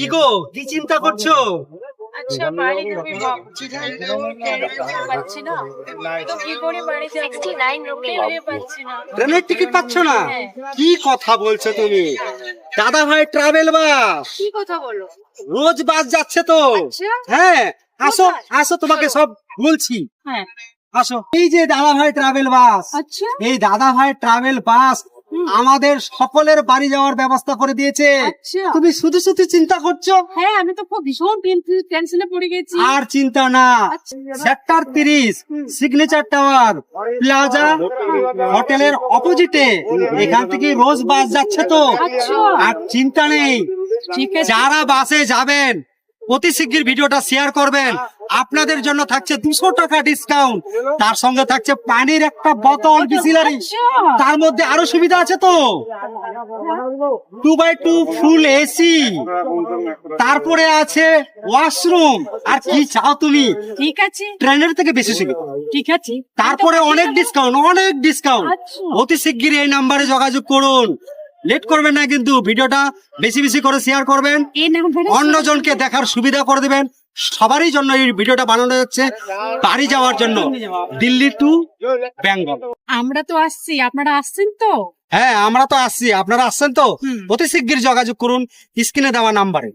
কি গো, কি চিন্তা করছো? আচ্ছা বাড়ি যাবে ভাবছি, কিন্তু ট্রেনের পাচ্ছি না, তো কি করে বাড়ি যাবো? 69 রুপি পাচ্ছি না। ট্রেনের টিকিট পাচ্ছ না? হ্যাঁ। কি কথা বলছো তুমি? দাদা ভাই ট্রাভেল বাস, কি কথা বলো? রোজ বাস যাচ্ছে তো। আচ্ছা। হ্যাঁ, আসো কোথায়? আসো, তোমাকে চলো। সব বলছি। হ্যাঁ। আসো, এই যে দাদা ভাই ট্রাভেল বাস, আচ্ছা। এই দাদা ভাই ট্রাভেল বাস আমাদের সকলের বাড়ি যাওয়ার ব্যবস্থা করে দিয়েছে। আচ্ছা। তুমি শুধু শুধু চিন্তা করছো? হ্যাঁ, আমি তো খুব ভীষণ টেনশনে পড়ে গেছি। আর চিন্তা না, আচ্ছা। সেক্টর 30 সিগনেচার টাওয়ার প্লাজা হোটেলের অপোজিটে এখান থেকে রোজ বাস যাচ্ছে তো। আচ্ছা। আর চিন্তা নেই, ঠিক আছে। যারা বাসে যাবেন অতি শিগগির ভিডিওটা শেয়ার করবেন। আপনাদের জন্য থাকছে 200 টাকা ডিসকাউন্ট, তার সঙ্গে থাকছে পানির একটা বোতল বিসিলারি। আচ্ছা। তার মধ্যে আরো সুবিধা আছে তো, 2x2 ফুল এসি, তারপরে আছে ওয়াশরুম। আর কি চাও তুমি? ঠিক আছে। ট্রেনের থেকে বেশি সুবিধা, ঠিক আছে। তারপরে অনেক ডিসকাউন্ট, অনেক ডিসকাউন্ট। আচ্ছা। অতি শিগগির এই নাম্বারে যোগাযোগ করুন, লেট করবেন না কিন্তু। ভিডিওটা বেশি বেশি করে শেয়ার করবেন, এই নাম্বারে অন্যজনকে দেখার সুবিধা করে দিবেন। সবারই জন্য এই ভিডিওটা বানানো হচ্ছে, বাড়ি যাওয়ার জন্য, দিল্লি টু বেঙ্গল। আমরা তো আসছি, আপনারা আসছেন তো? হ্যাঁ, আমরা তো আসছি, আপনারা আসছেন তো। হুম। অতি শিগগির যোগাযোগ করুন স্ক্রিনে দেওয়া নাম্বারে।